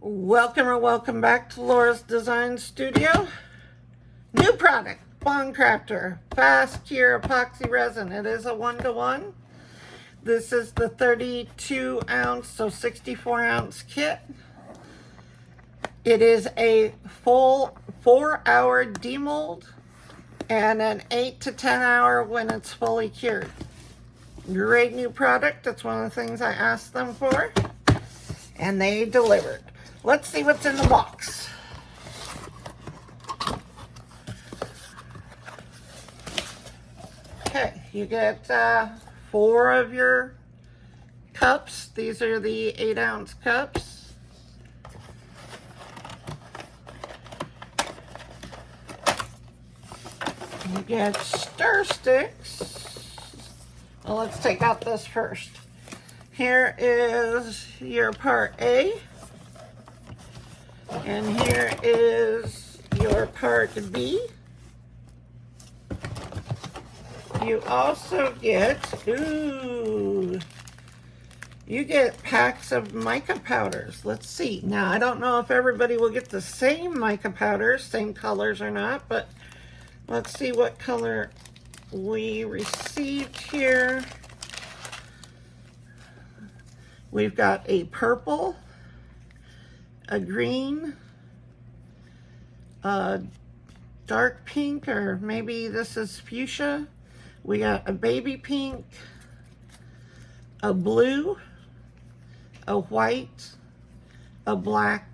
Welcome or welcome back to Laura's Design Studio. New product, Bond Crafter Fast Cure Epoxy Resin. It is a 1-to-1. This is the 32 ounce, so 64 ounce kit. It is a full 4-hour demold and an 8 to 10 hour when it's fully cured. Great new product. That's one of the things I asked them for, and they delivered. Let's see what's in the box. Okay, you get 4 of your cups. These are the 8-ounce cups. You get stir sticks. Well, let's take out this first. Here is your part A. And here is your part B. You also get, you get packs of mica powders. Let's see. Now, I don't know if everybody will get the same mica powders, same colors or not, but let's see what color we received here. We've got a purple, a green, a dark pink, or maybe this is fuchsia. We got a baby pink, a blue, a white, a black,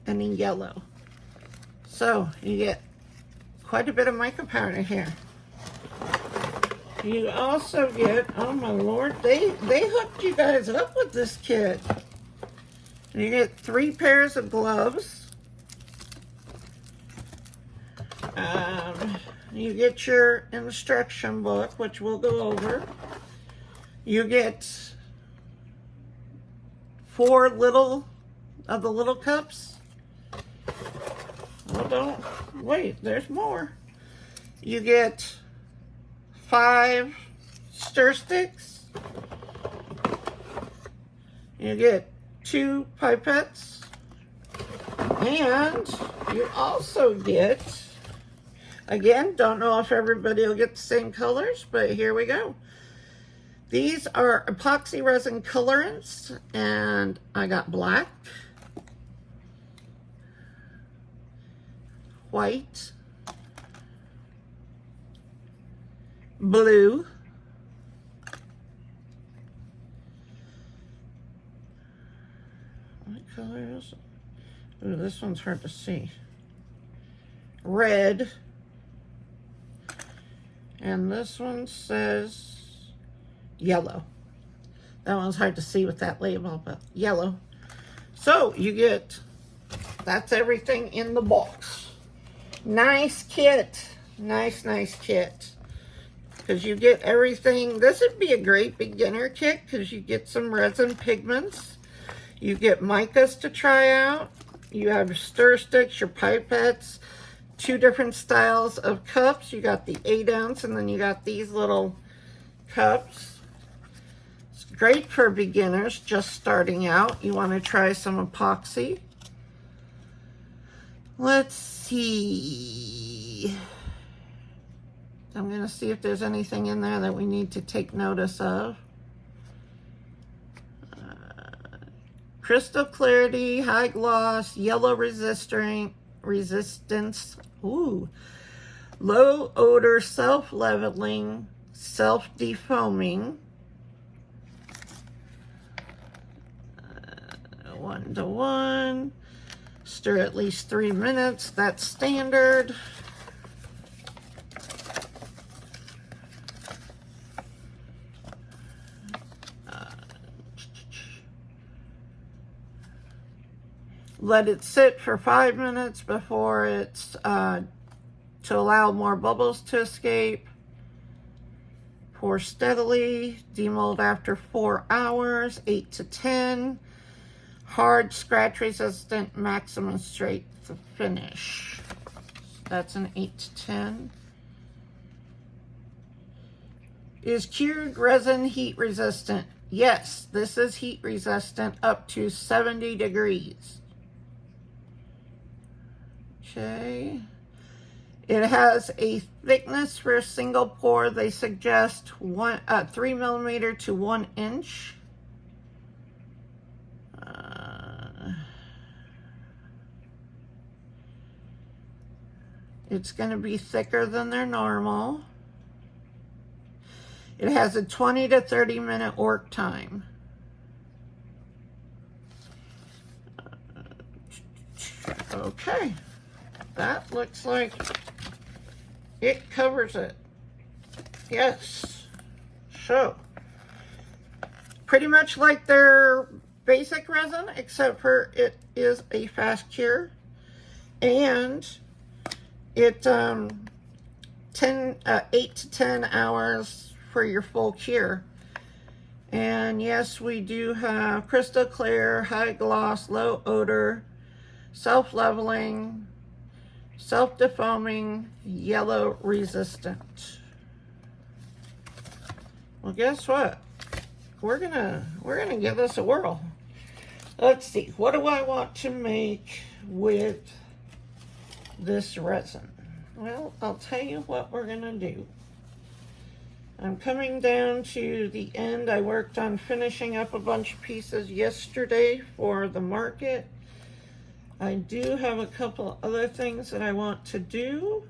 and a yellow. So you get quite a bit of mica powder here. You also get, oh my lord, they hooked you guys up with this kit. You get 3 pairs of gloves. You get your instruction book, which we'll go over. You get 4 little of the little cups. Well, don't wait, there's more. You get 5 stir sticks. You get 2 pipettes, and you also get, again, don't know if everybody will get the same colors, but here we go. These are epoxy resin colorants, and I got black, white, blue, what color is it? Ooh, this one's hard to see. Red. And this one says yellow. That one's hard to see with that label, but yellow. So you get, that's everything in the box. Nice kit. Nice kit. Because you get everything. This would be a great beginner kit because you get some resin pigments. You get micas to try out. You have your stir sticks, your pipettes, 2 different styles of cups. You got the 8-ounce, and then you got these little cups. It's great for beginners just starting out. You want to try some epoxy. Let's see. I'm going to see if there's anything in there that we need to take notice of. Crystal clarity, high gloss, yellow resistance, ooh, low odor, self-leveling, self-defoaming, 1-to-1, stir at least 3 minutes, that's standard. Let it sit for 5 minutes before it's, to allow more bubbles to escape. Pour steadily, demold after 4 hours, 8 to 10. Hard, scratch resistant, maximum straight to finish. That's an 8 to 10. Is cured resin heat resistant? Yes, this is heat resistant up to 70 degrees. Okay. It has a thickness for a single pour. They suggest 3 millimeter to 1 inch. It's going to be thicker than their normal. It has a 20 to 30 minute work time. Okay, that looks like it covers it. Yes. So, pretty much like their basic resin, except for it is a fast cure. And it 8 to 10 hours for your full cure. And yes, we do have crystal clear, high gloss, low odor, self-leveling, self-defoaming, yellow resistant. Well, guess what? We're gonna give this a whirl. Let's see, what do I want to make with this resin? Well, I'll tell you what we're gonna do. I'm coming down to the end. I worked on finishing up a bunch of pieces yesterday for the market. I do have a couple other things that I want to do.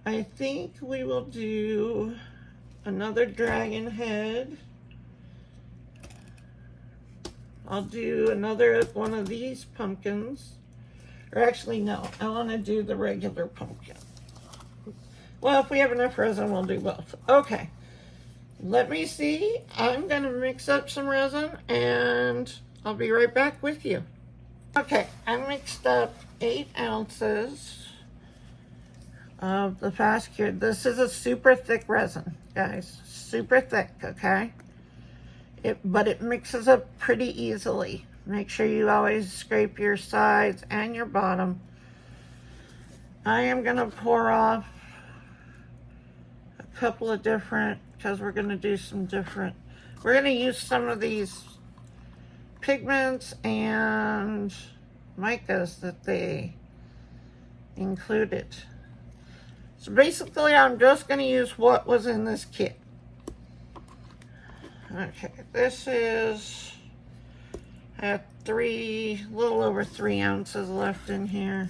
I think we will do another dragon head. I'll do another one of these pumpkins. Or actually, no, I want to do the regular pumpkin. Well, if we have enough resin, we'll do both. Okay, let me see. I'm going to mix up some resin and I'll be right back with you. Okay, I mixed up 8 ounces of the fast cured. This is a super thick resin, guys. Super thick, okay? But it mixes up pretty easily. Make sure you always scrape your sides and your bottom. I am going to pour off a couple of different, because we're going to do some different. We're going to use some of these pigments and micas that they included. So basically, I'm just going to use what was in this kit. Okay, this is at little over 3 ounces left in here.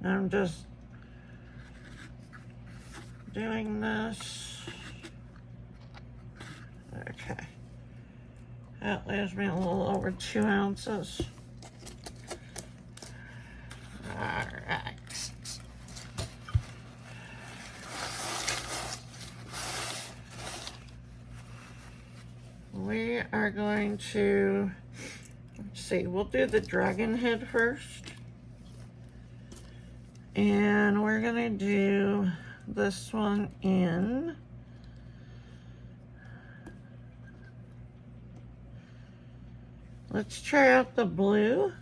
I'm just doing this. Okay, that leaves me a little over 2 ounces. All right. We are going to, let's see, we'll do the dragon head first. And we're gonna do this one in let's try out the blue.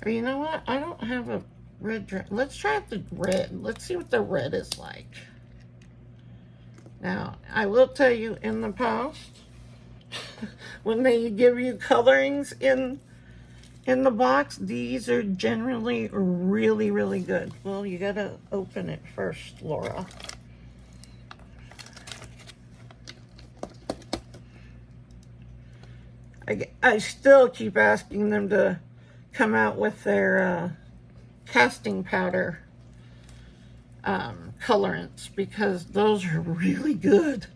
Or you know what? I don't have a red. Let's try out the red. Let's see what the red is like. Now, I will tell you, in the past, when they give you colorings in the box, these are generally really, really good. Well, you gotta open it first, Laura. I still keep asking them to come out with their casting powder colorants, because those are really good.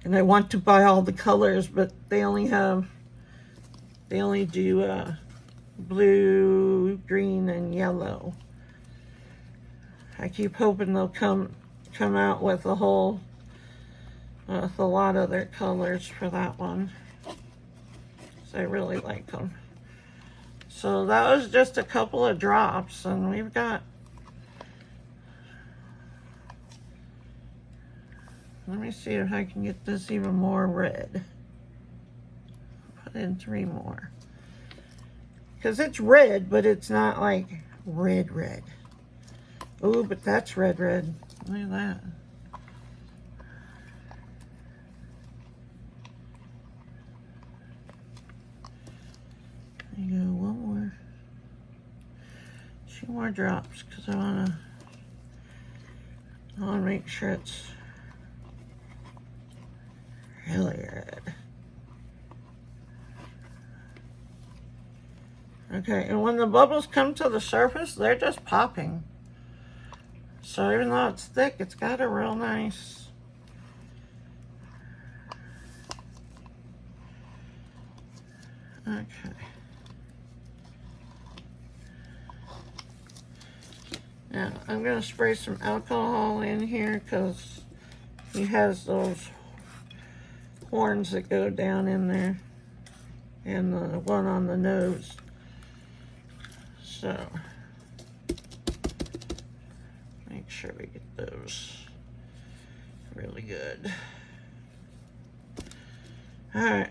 And I want to buy all the colors, but they only do blue, green, and yellow. I keep hoping they'll come out with a whole with a lot of their colors for that one. So I really like them. So that was just a couple of drops, and we've got, let me see if I can get this even more red. Put in 3 more. Because it's red, but it's not like red, red. Oh, but that's red, red. Look at that. few more drops because I want to make sure it's really red. Okay, and when the bubbles come to the surface, they're just popping. So even though it's thick, it's got a real nice... Okay. Now, I'm going to spray some alcohol in here because he has those horns that go down in there, and the one on the nose. So, make sure we get those really good. All right.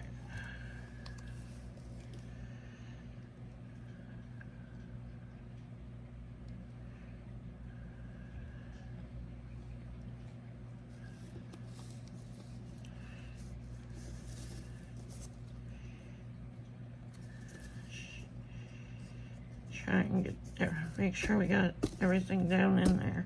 Try and get there. Make sure we got everything down in there.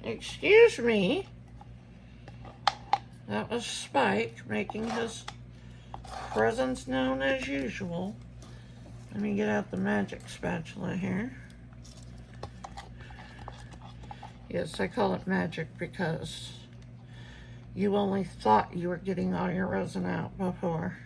Excuse me. That was Spike making his presence known as usual. Let me get out the magic spatula here. Yes, I call it magic because you only thought you were getting all your resin out before.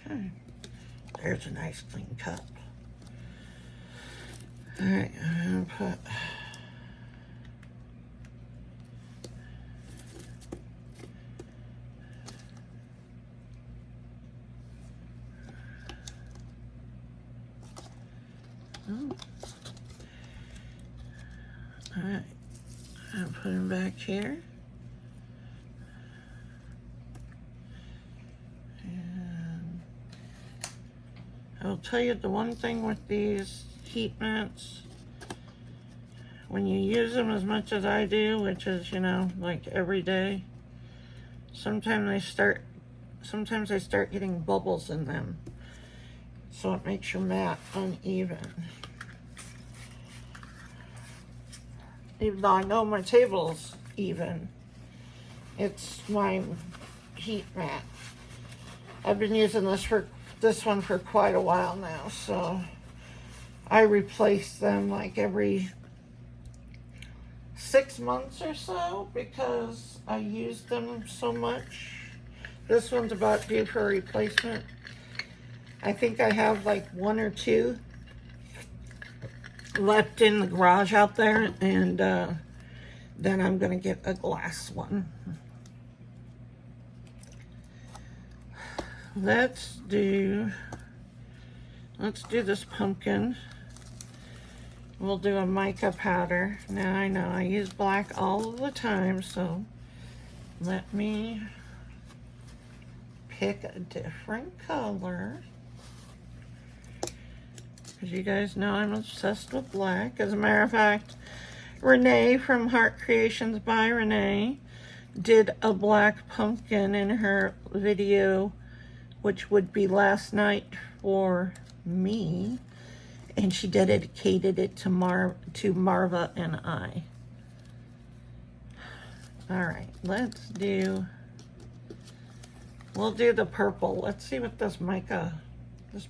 Okay, there's a nice clean cup. All right, I'm gonna put all right, I'll put him back here. I'll tell you the one thing with these heat mats, when you use them as much as I do, which is, you know, like every day, sometimes they start getting bubbles in them. So it makes your mat uneven. Even though I know my table's even, it's my heat mat. I've been using this one for quite a while now, so I replace them like every 6 months or so because I use them so much. This one's about due for replacement. I think I have like 1 or 2 left in the garage out there, and then I'm gonna get a glass one. Let's do this pumpkin. We'll do a mica powder. Now I know I use black all of the time, so let me pick a different color. Because you guys know I'm obsessed with black. As a matter of fact, Renee from Heart Creations by Renee did a black pumpkin in her video, which would be last night for me, and she dedicated it to Marva and I. All right, we'll do the purple. Let's see what this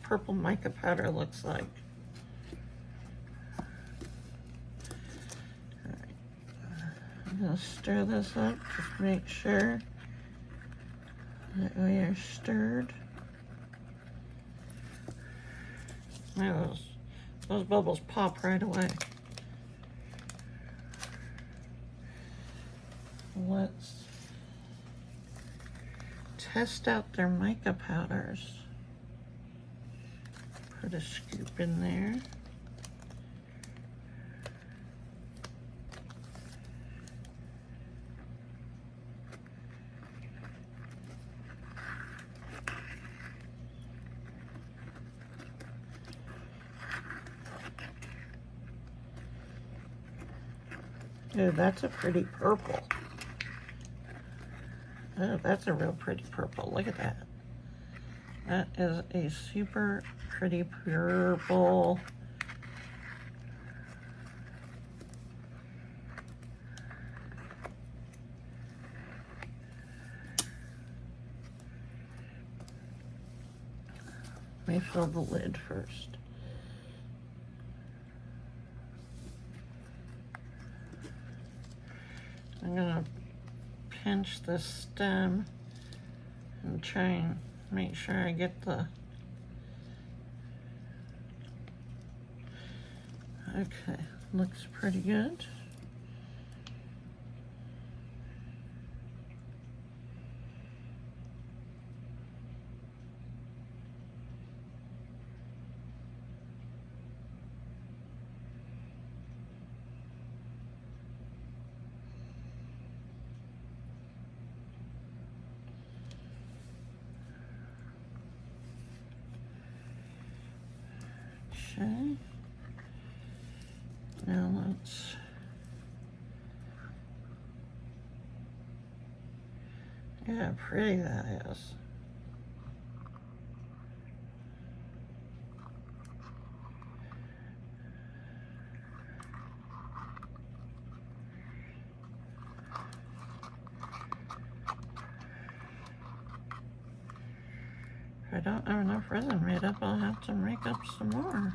purple mica powder looks like. All right, I'm gonna stir this up, just make sure that we are stirred. Now those bubbles pop right away. Let's test out their mica powders. Put a scoop in there. Ooh, that's a pretty purple. Oh, that's a real pretty purple. Look at that. That is a super pretty purple. Let me fill the lid first. I'm gonna pinch the stem and try and make sure I get the... Okay, looks pretty good. Okay. Now let's yeah, pretty that is. If I don't have enough resin made up, I'll have to make up some more.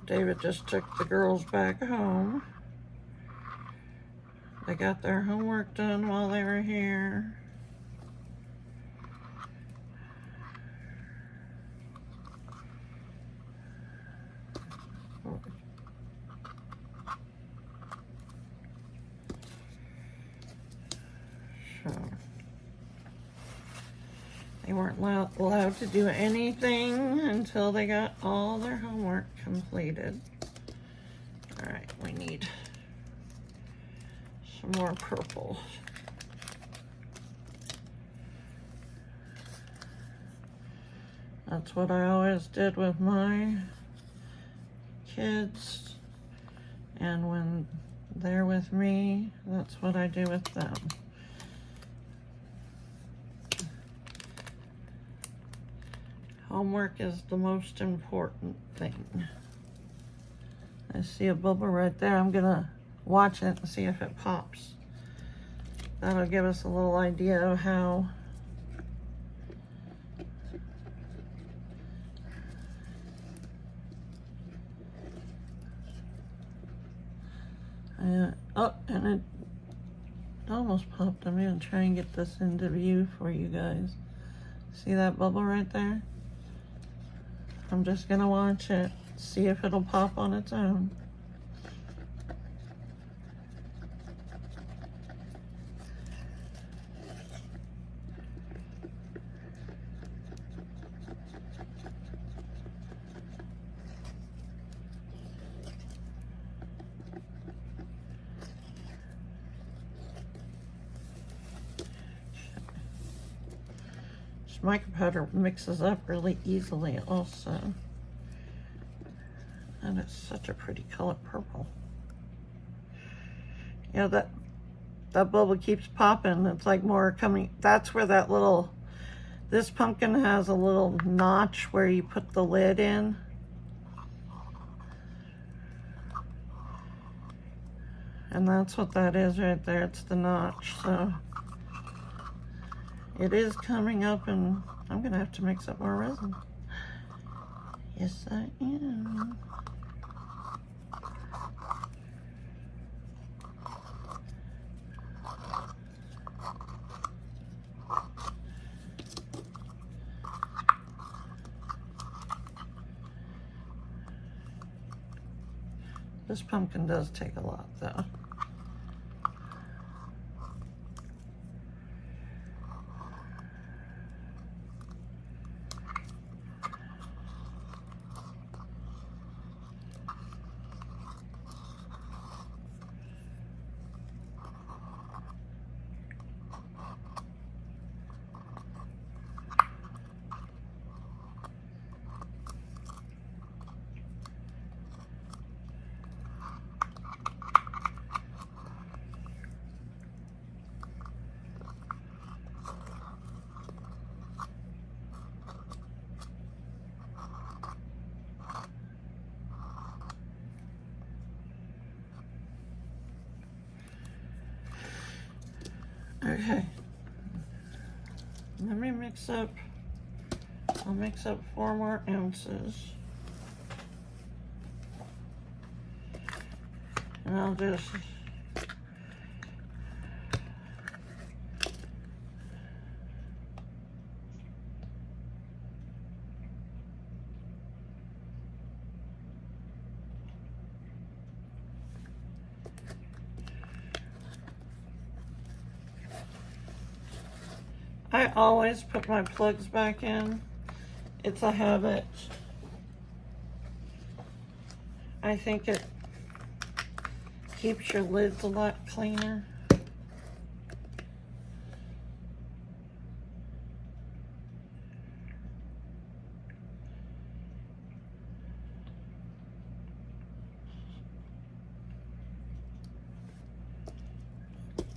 David just took the girls back home. They got their homework done while they were here. So they weren't allowed to do anything until they got all their homework completed. All right, we need some more purple. That's what I always did with my kids, and when they're with me, that's what I do with them. Homework is the most important thing. I see a bubble right there. I'm gonna watch it and see if it pops. That'll give us a little idea of how Oh, and it almost popped. I'm gonna try and get this into view for you guys. See that bubble right there? I'm just gonna watch it, see if it'll pop on its own. Mica powder mixes up really easily also. And it's such a pretty color, purple. You know, that bubble keeps popping. It's like more coming. That's where that little, this pumpkin has a little notch where you put the lid in. And that's what that is right there. It's the notch. So it is coming up, and I'm gonna have to mix up more resin. Yes, I am. This pumpkin does take a lot, though. Okay, let me mix up, I'll mix up 4 more ounces. And I'll just, I always put my plugs back in. It's a habit. I think it keeps your lids a lot cleaner.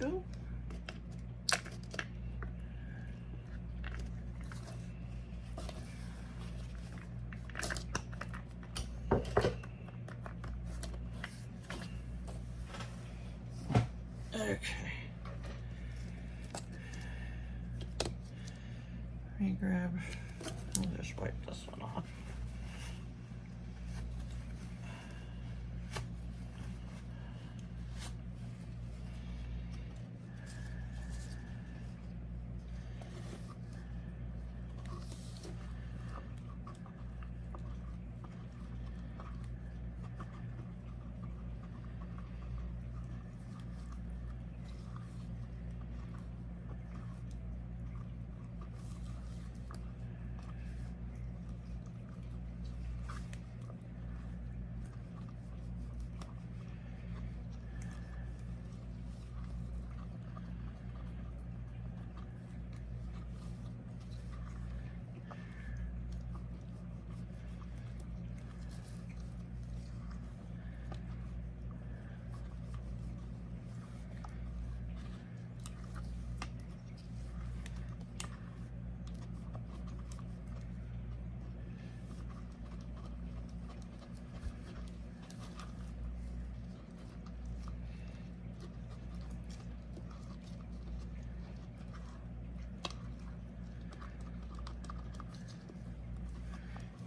Ooh. Okay. Let me grab, I'll just wipe this one off.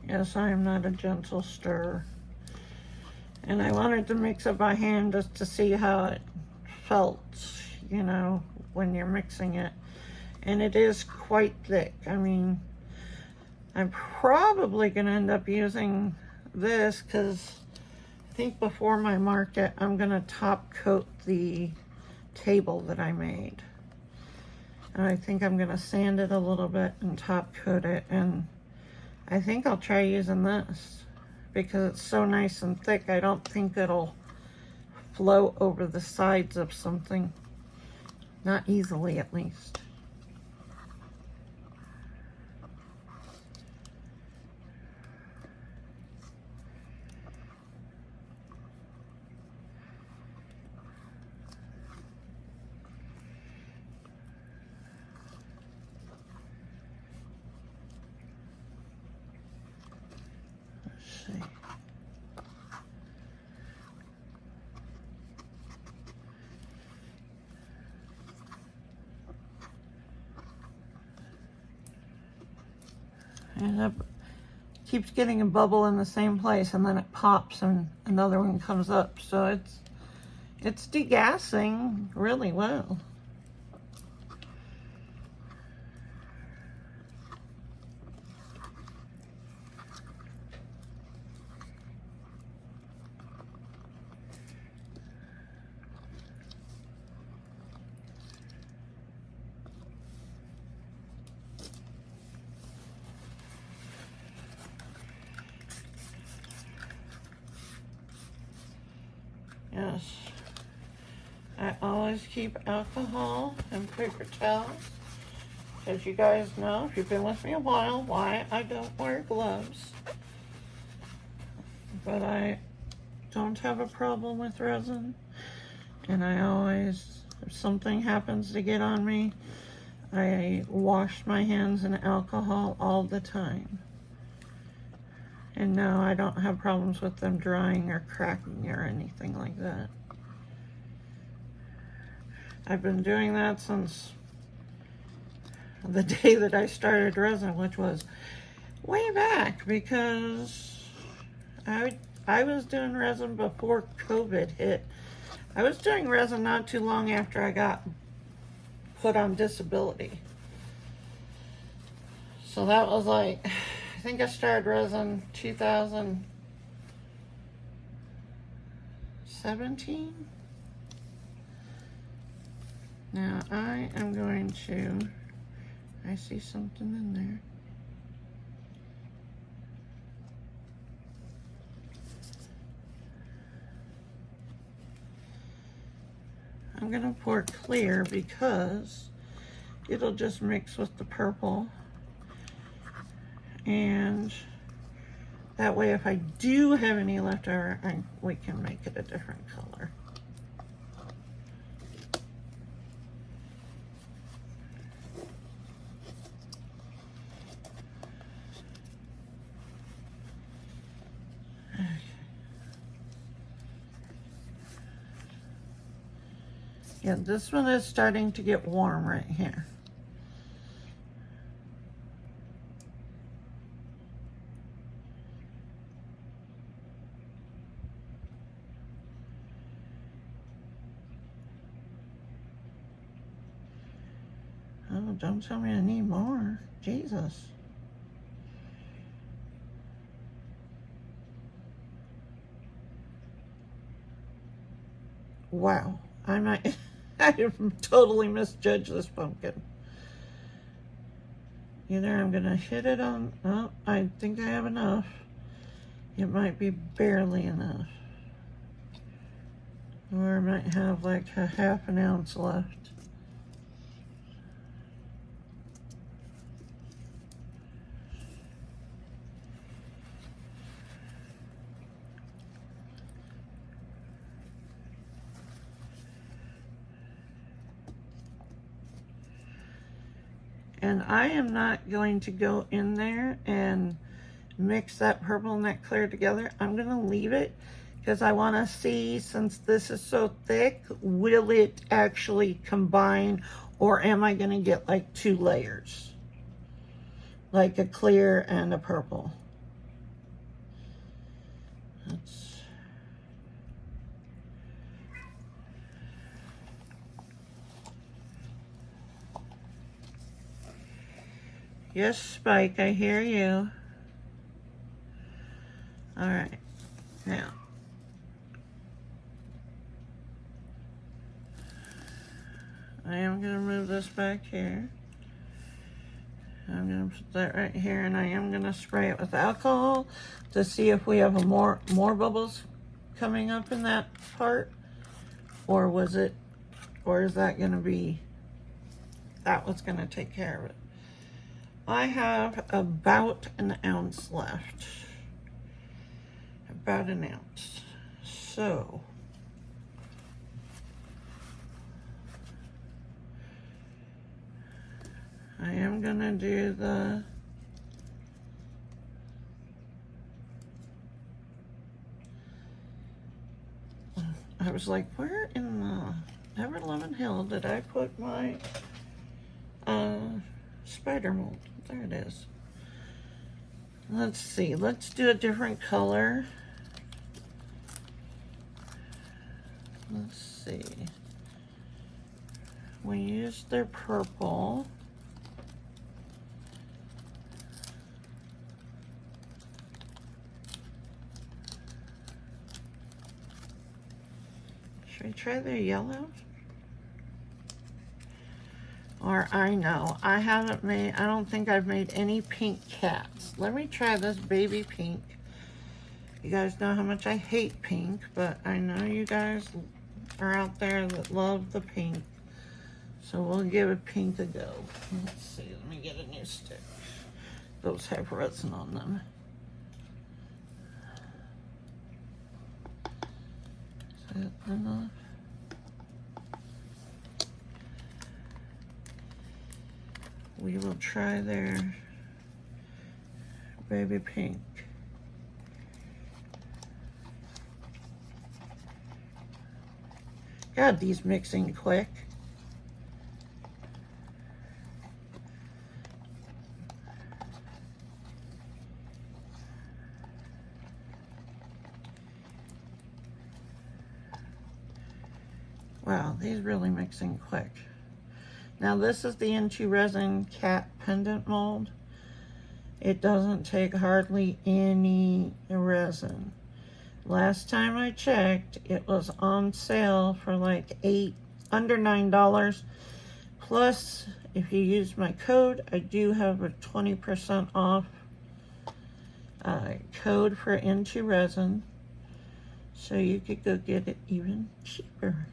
Yes, I am not a gentle stirrer. And I wanted to mix it by hand just to see how it felt, you know, when you're mixing it. And it is quite thick. I mean, I'm probably going to end up using this because I think before my market, I'm going to top coat the table that I made. And I think I'm going to sand it a little bit and top coat it. And I think I'll try using this because it's so nice and thick. I don't think it'll flow over the sides of something. Not easily, at least. See. And it keeps getting a bubble in the same place, and then it pops and another one comes up. So it's degassing really well. Yes, I always keep alcohol and paper towels. As you guys know, if you've been with me a while, why I don't wear gloves. But I don't have a problem with resin. And I always, if something happens to get on me, I wash my hands in alcohol all the time. And no, I don't have problems with them drying or cracking or anything like that. I've been doing that since the day that I started resin, which was way back, because I was doing resin before COVID hit. I was doing resin not too long after I got put on disability. So that was like, I think I started resin 2017. Now I am going to, I see something in there. I'm gonna pour clear because it'll just mix with the purple. And that way, if I do have any left over, we can make it a different color. Okay. Yeah, this one is starting to get warm right here. Oh, don't tell me I need more. Jesus. Wow. I totally misjudged this pumpkin. Either I'm gonna hit it on, oh, I think I have enough. It might be barely enough. Or I might have like a half an ounce left. And I am not going to go in there and mix that purple and that clear together. I'm going to leave it because I want to see, since this is so thick, will it actually combine, or am I going to get like two layers? Like a clear and a purple. Yes, Spike, I hear you. All right, now. I am going to move this back here. I'm going to put that right here, and I am going to spray it with alcohol to see if we have more bubbles coming up in that part, or is that going to be, that was going to take care of it. I have about an ounce left. About an ounce. So I am gonna do the I was like, where in the Ever Loving Hill did I put my spider mold? There it is. Let's see, let's do a different color. Let's see. We used their purple. Should we try their yellow? Or I know, I don't think I've made any pink cats. Let me try this baby pink. You guys know how much I hate pink, but I know you guys are out there that love the pink. So we'll give a pink a go. Let's see, let me get a new stick. Those have resin on them. Is that enough? We will try their baby pink. God, these mixing quick. Wow, these really mixing quick. Now this is the INTORESIN cat pendant mold. It doesn't take hardly any resin. Last time I checked, it was on sale for like under $9. Plus, if you use my code, I do have a 20% off code for INTORESIN. So you could go get it even cheaper.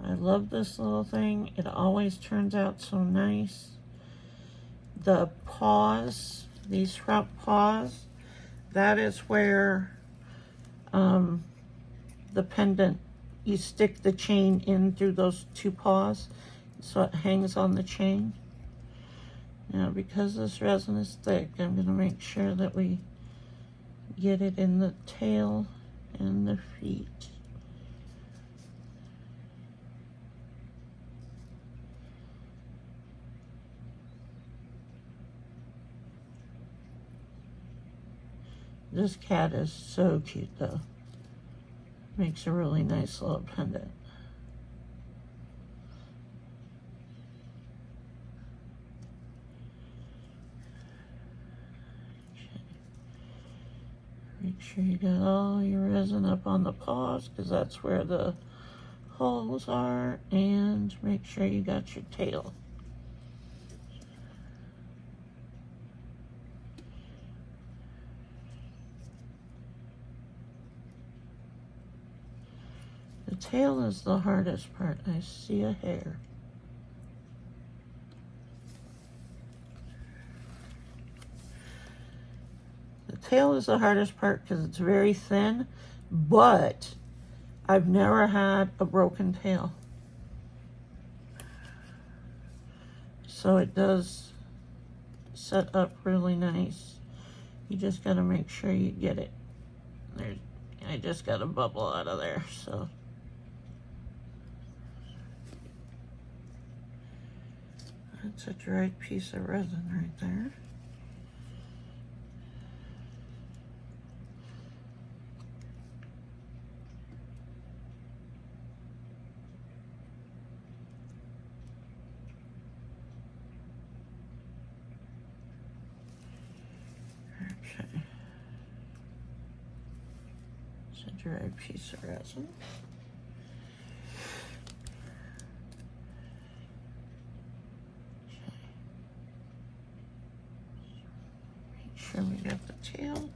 I love this little thing. It always turns out so nice. The paws, these front paws, that is where the pendant, you stick the chain in through those two paws so it hangs on the chain. Now because this resin is thick, I'm going to make sure that we get it in the tail and the feet. This cat is so cute though. Makes a really nice little pendant. Okay. Make sure you got all your resin up on the paws because that's where the holes are, and make sure you got your tail. The tail is the hardest part. I see a hair. The tail is the hardest part because it's very thin, but I've never had a broken tail. So it does set up really nice. You just gotta make sure you get it. I just got a bubble out of there, so. That's a dried piece of resin right there. dry piece of resin. Make sure we get the tail.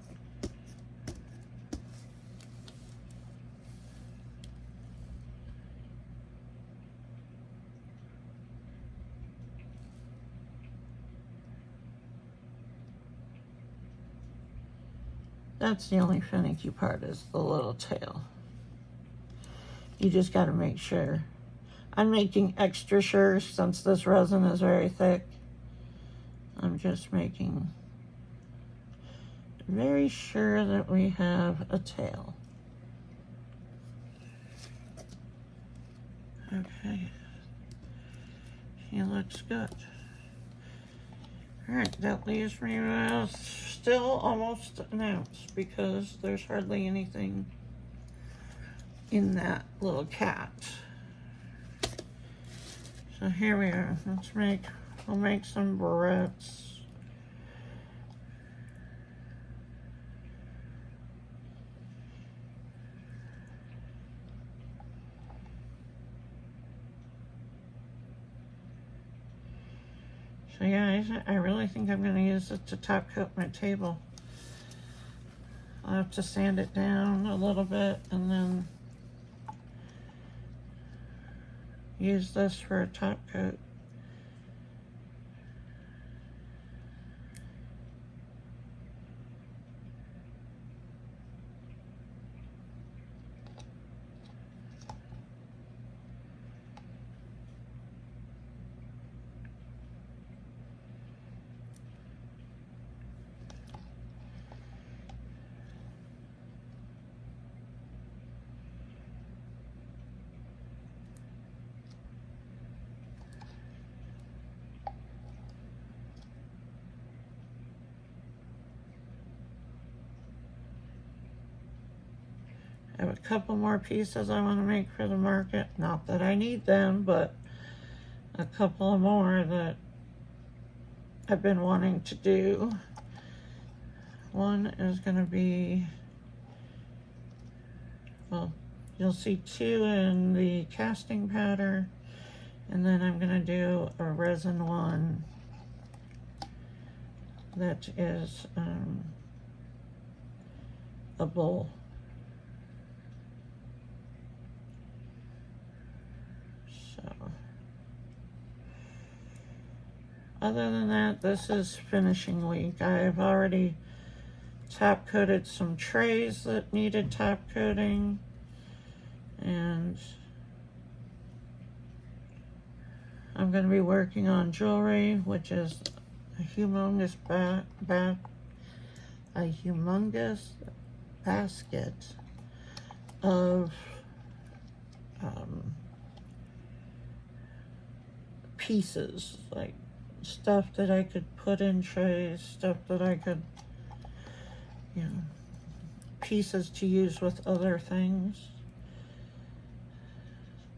That's the only finicky part, is the little tail. You just got to make sure. I'm making extra sure since this resin is very thick. I'm just making very sure that we have a tail. Okay. He looks good. All right, that leaves me with still almost an ounce because there's hardly anything in that little cat. So here we are. We'll make some barrettes. So yeah, I really think I'm going to use it to top coat my table. I'll have to sand it down a little bit and then use this for a top coat. I have a couple more pieces I want to make for the market. Not that I need them, but a couple more that I've been wanting to do. One is going to be, well, you'll see two in the casting pattern, and then I'm going to do a resin one that is a bowl. Other than that, this is finishing week. I've already top coated some trays that needed top coating, and I'm going to be working on jewelry, which is a humongous basket of pieces, like stuff that I could put in trays, stuff that I could, you know, pieces to use with other things.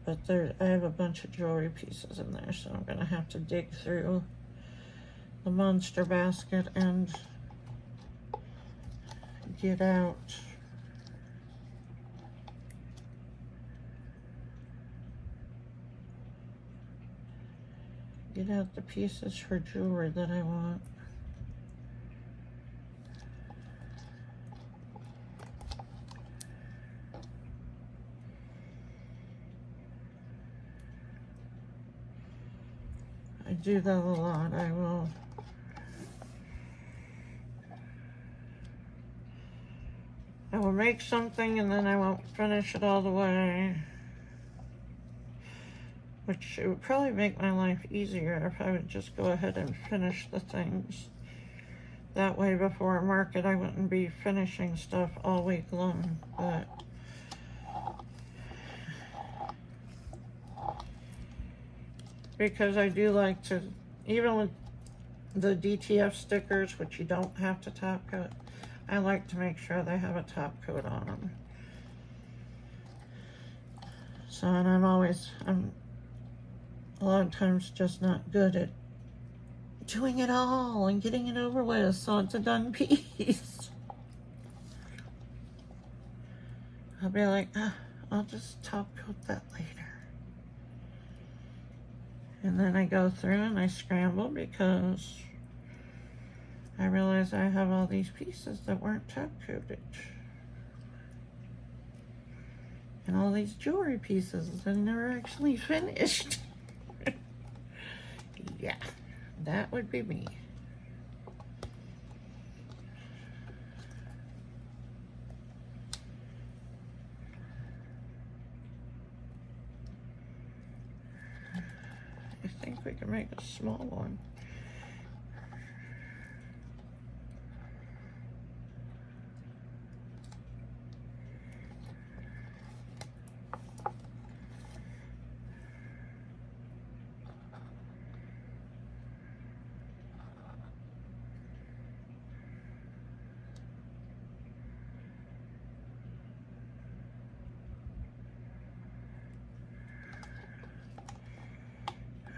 But I have a bunch of jewelry pieces in there, so I'm gonna have to dig through the monster basket and get out the pieces for jewelry that I want. I do that a lot. I will make something and then I won't finish it all the way, which it would probably make my life easier if I would just go ahead and finish the things. That way before a market I wouldn't be finishing stuff all week long. But because I do like to, even with the DTF stickers, which you don't have to top coat, I like to make sure they have a top coat on them. So, and I'm a lot of times just not good at doing it all and getting it over with, so it's a done piece. I'll be like, I'll just top coat that later. And then I go through and I scramble because I realize I have all these pieces that weren't top coated. And all these jewelry pieces that I never actually finished. Yeah, that would be me. I think we can make a small one.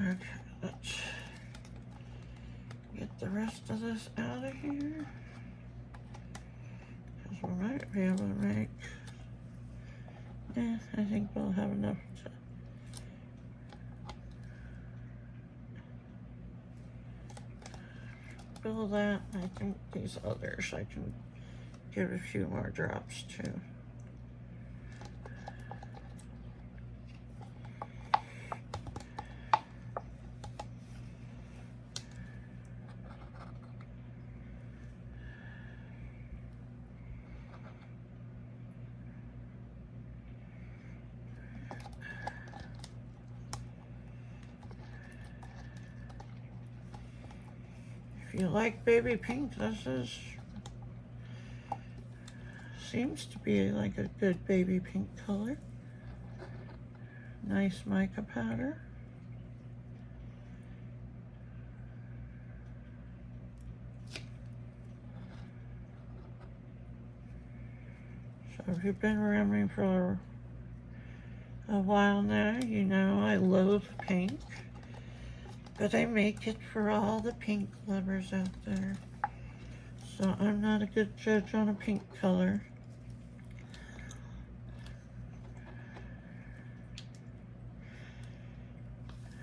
Okay, let's get the rest of this out of here. Because we might be able to make, I think we'll have enough to fill that. I think these others I can give a few more drops to. If you like baby pink, this seems to be like a good baby pink color. Nice mica powder. So if you've been around me for a while now, you know I loathe pink. But I make it for all the pink lovers out there. So I'm not a good judge on a pink color.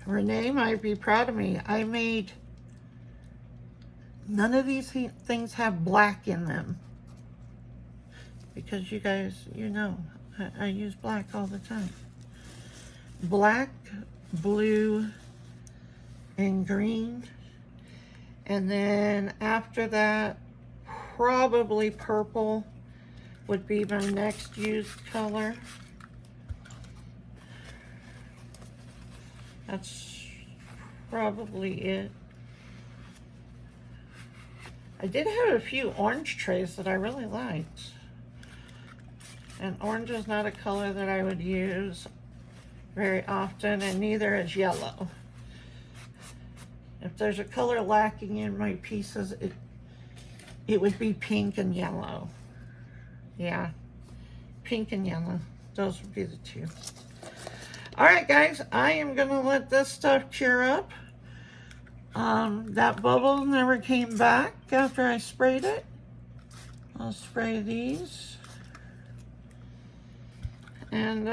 Renee might be proud of me. I made, none of these things have black in them. Because you guys, you know, I use black all the time. Black, blue, and green, and then after that probably purple would be my next used color. That's probably it. I did have a few orange trays that I really liked, and orange is not a color that I would use very often, and neither is yellow. If there's a color lacking in my pieces, it would be pink and yellow. Yeah, pink and yellow. Those would be the two. All right, guys, I am gonna let this stuff cure up. That bubble never came back after I sprayed it. I'll spray these. And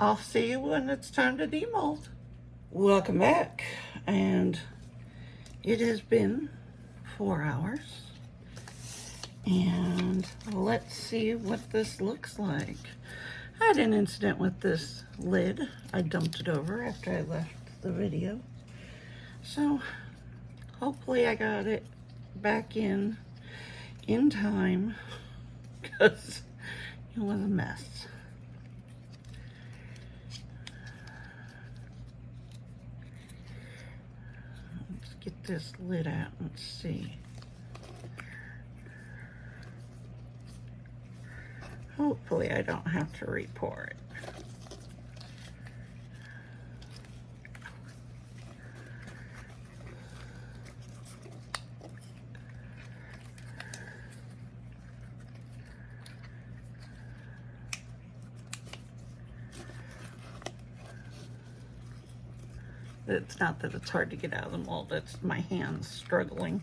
I'll see you when it's time to demold. Welcome back. And it has been 4 hours, and let's see what this looks like. I had an incident with this lid. I dumped it over after I left the video, so hopefully I got it back in time because it was a mess. Get this lid out and see. Hopefully I don't have to re-pour it. It's not that it's hard to get out of the mold, it's my hands struggling.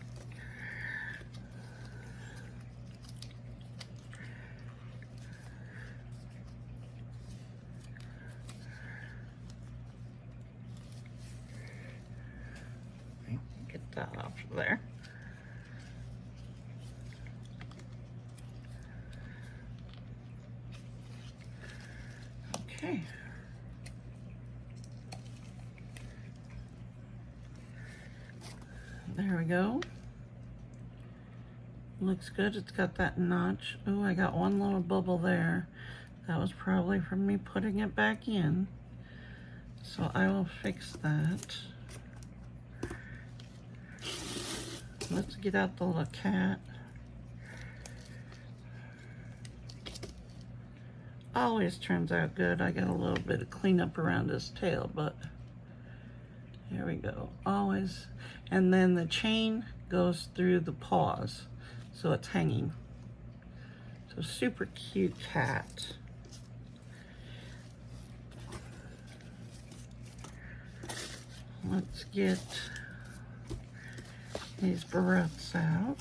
There we go. Looks good. It's got that notch. Oh, I got one little bubble there. That was probably from me putting it back in. So I will fix that. Let's get out the little cat. Always turns out good. I got a little bit of cleanup around his tail, but here we go. Always. And then the chain goes through the paws, so it's hanging. So super cute cat. Let's get these barrettes out.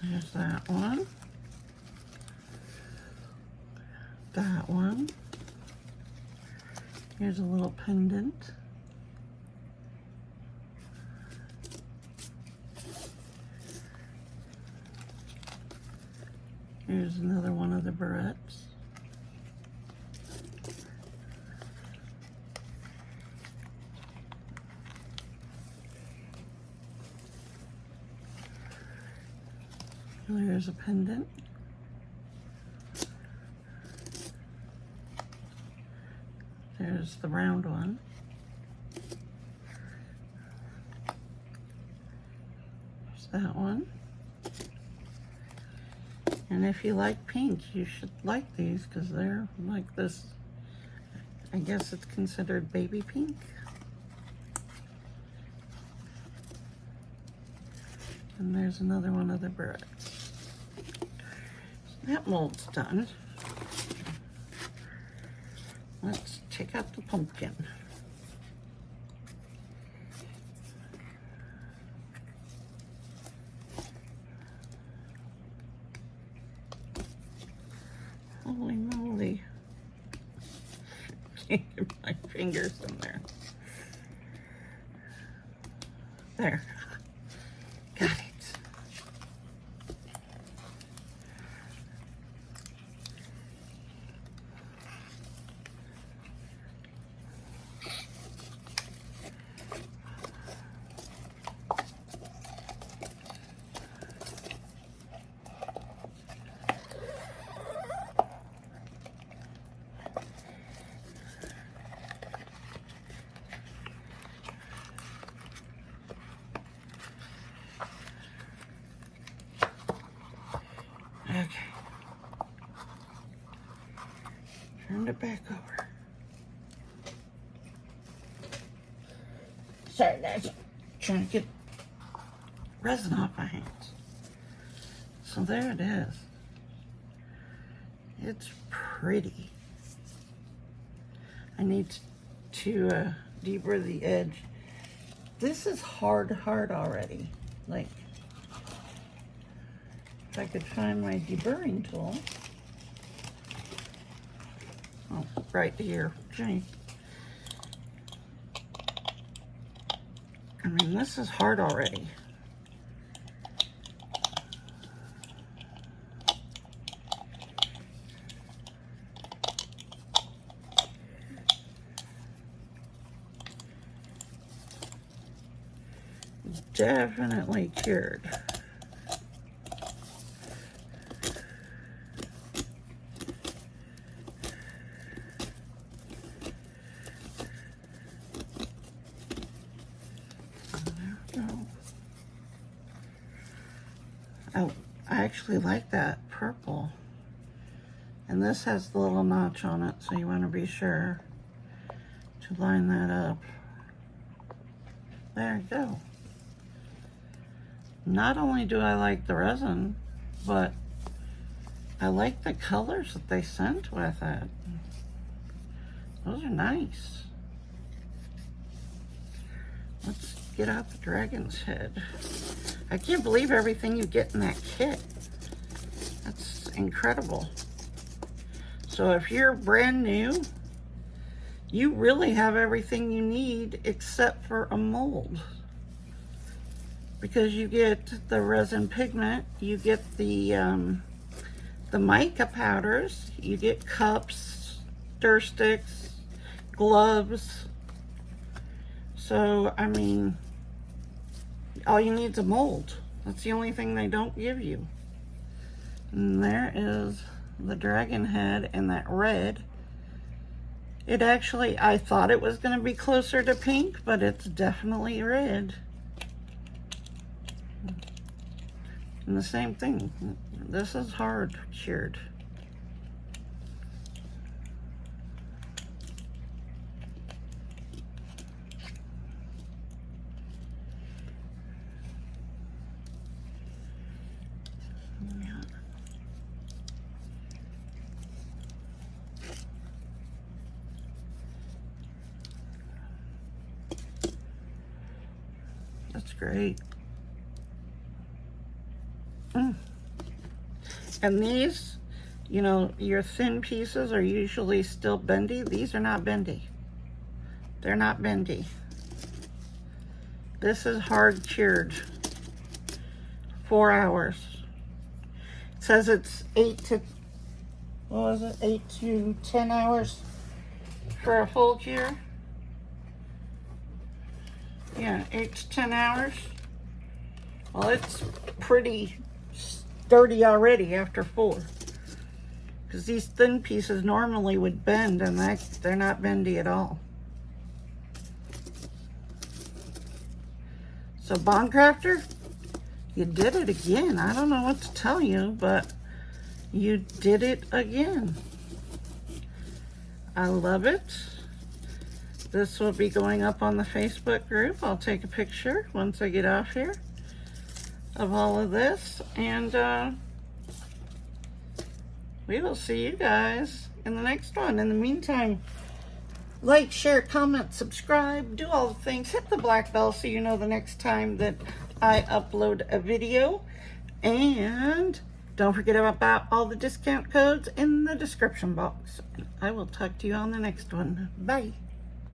There's that one. That one. Here's a little pendant. Here's another one of the barrettes. There's a pendant. There's the round one. There's that one. And if you like pink, you should like these because they're like this. I guess it's considered baby pink. And there's another one of the barrettes. That mold's done. Let's take out the pumpkin. Holy moly. Can't get my fingers in there. There. Got it. Okay. Turn it back over. Sorry guys, trying to get resin off my hands. So there it is. It's pretty. I need to deburr the edge. This is hard already. Like, if I could find my deburring tool. Oh, right here. Gee. I mean, this is hard already. Definitely cured. Oh, I actually like that purple. And this has the little notch on it, so you want to be sure to line that up. There you go. Not only do I like the resin, but I like the colors that they sent with it. Those are nice. Let's get out the dragon's head. I can't believe everything you get in that kit. That's incredible. So if you're brand new, you really have everything you need except for a mold. Because you get the resin pigment, you get the mica powders, you get cups, stir sticks, gloves. So, I mean, all you need is a mold. That's the only thing they don't give you. And there is the dragon head in that red. It actually, I thought it was going to be closer to pink, but it's definitely red. And the same thing. This is hard cured. That's great. And these, you know, your thin pieces are usually still bendy. These are not bendy. They're not bendy. This is hard cured. 4 hours. It says it's 8 to 10 hours for a full cure. Yeah, 8 to 10 hours. Well, it's pretty sturdy already after 4. Because these thin pieces normally would bend, and they're not bendy at all. So Bond Crafter, you did it again. I don't know what to tell you, but you did it again. I love it. This will be going up on the Facebook group. I'll take a picture once I get off here of all of this, and we will see you guys in the next one. In the meantime, like, share, comment, subscribe, do all the things. Hit the black bell so you know the next time that I upload a video. And don't forget about all the discount codes in the description box. I will talk to you on the next one. Bye.